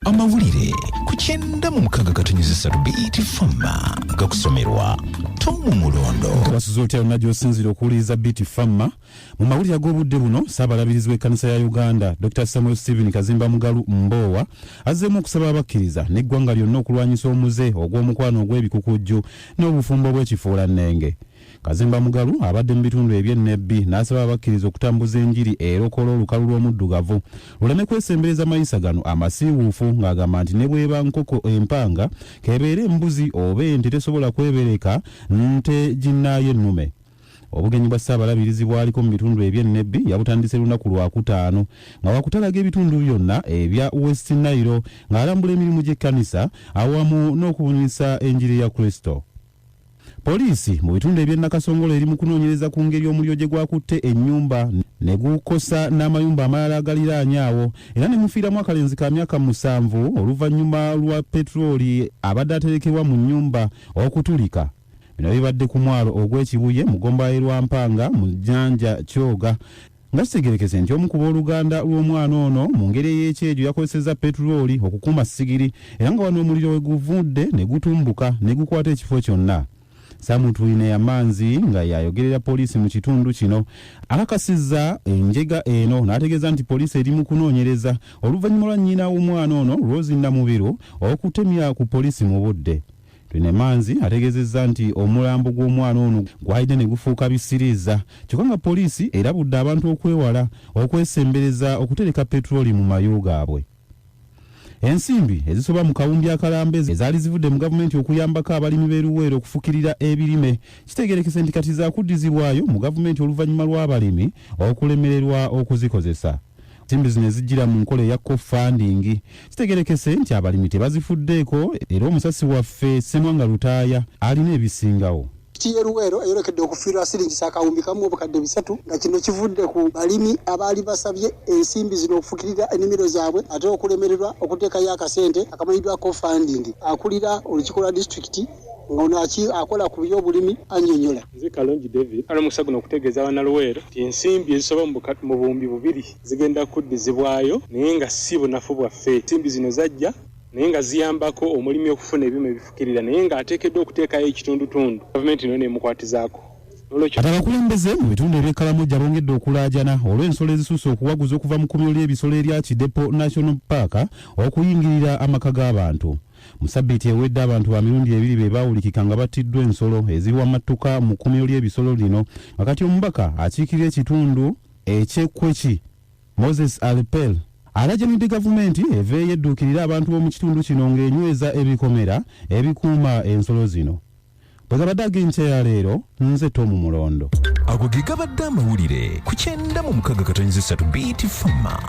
AMAWULIRE ku 9:3 BET Fama gakusomerwa Tomu Mulondo. Basuzote najo sinziro okuwuliriza BET Fama mu mawulire ag'obudde buno Ssaabalabirizi w'ekkanisa ya Uganda Dr. Samuel Stephen Kazimba Mugalu Mbowa azzeemu okusaba abakkiriza n'eggwanga lyonna okulwanyisa omuze ogw'omukwano ogw'ebikukujju n'obufumbo bw'ekifuulannenge. Kazimba Mugalu abadde mu bitundu eby'ennebbi n'asaba abakkiriza okutambuza enjiri erokola olukalu lw'omuddugavu luleme kwesembereza mayisa gano amasiiwuufu ng'agamba nti ne bw'eba nkoko empanga kebeere embuzi oba ente tesobola kwebereka nte ginnaayo ennume. Obugenyi bwa Ssaabalabirizi bwaliko mu bitundu eby'ennebbi yabutandise lunaku Lwakutaano nga wakutalaga ebitundu byonna ebya West Nile ng'alambula emirimu gy'ekkanisa awamu n'okubunyisa enjiri ya Kristo. Poliisi mu bitundu eby'Nakasongolo eri mu kunoonyereza ku ngeri omuliro gye gwakutte Enyumba ne gukosa n'amayumba amalala agaliraanye awo era ne mufiiramu akalenzi ka myaka 7 oluvanyuma lwa petroli abadde aterekebwa mu nnyumba okutulika. Bino bibadde ku mwalo ogw'Ekibuye mu Gombaye Lwampanga mu Jjanja Kyoga nga kitegerekese nti omu ku booluganda lw'omwana ono mu ngeri ey'ekyejo yakozesezza petroli okukuuma sigiri era nga wano omuliro we guvudde ne gutumbuka ne gukwata ekifo kyonna. Samutwine Yamanzi nga yayogerera poliisi mu kitundu kino akakasizza enjega eno n'ategeeza nti poliisi eri mu kunoonyereza oluvannyuma lwa nnyina w'omwana ono Rose Namubiru okutemya ku poliisi mu budde. Twine Manzi ategeezezza nti omulambo gw'omwana ono gwalidde ne gufuuka bisiriza kyokka nga poliisi erabudde abantu okwewala okwesembereza okutereka petroli mu mayu gaabwe. Ensimbi ezisoba mu kawumbi akalambe ezaali zivudde mu gavumenti okuyambako abalimi b'eruweero okufukirira ebirime kitegerekese nti kati zaakuddizibwayo mu gavumenti oluvannyuma lw'abalimi okulemererwa okuzikozesa. Ensimbi zino ezijjira mu nkola eya co-funding kitegerekese nti abalimi tebazifuddeeko era omusasi waffe Ssemwanga Lutaaya alina ebisingawo. Eruweero eyolekedde okufiirwa siringi akawumbi kamu obukadde 3 nga kino kivudde ku balimi abaali basabye ensimbi zino okufukirira ennimiro zaabwe ate okulemererwa okuteekayo akasente akamanyiddwa co-funding. Akulira olukiiko lwa disitulikiti ng'onaki akola ku by'obulimi annyonnyola. Nze Kalonji David alamusa guno okutegeeza Abannaluweero nti ensimbi ezisoba mu buwumbi 2 zigenda kuddizibwayo naye nga si bunafu bwaffe. Ensimbi zino zajja naye nga ziyambako omulimi okufuna ebirime ebifukirira naye nga ateekeddwa okuteekayo ekitundutundu gavumenti ino neemukwatizaako. Abakulembeze mu bitundu eby'Ekalamoja bongedde okulaajana olw'ensolo ezisusse okuwaguza okuva mu kkuumiro ly'ebisolo erya Kidepo National Park okuyingirira amaka g'abantu. Mu ssabbiiti ewedde abantu ba mirundi 2 be baawulikika nga battiddwa ensolo eziri amattuka mu kkuumiro ly'ebisolo lino nga kati omubaka akiikirira ekitundu eky'Ekweki Moses Alpel alajanidde gavumenti eveeyo edduukirira abantu b'omu kitundu kino ng'enyweza ebikomera ebikuuma ensolo zino. Bwe gabadde ag'enkya ya leero nze Tomu Mulondo. Ago ge gabadde amawulire ku 9:3 BET Fama.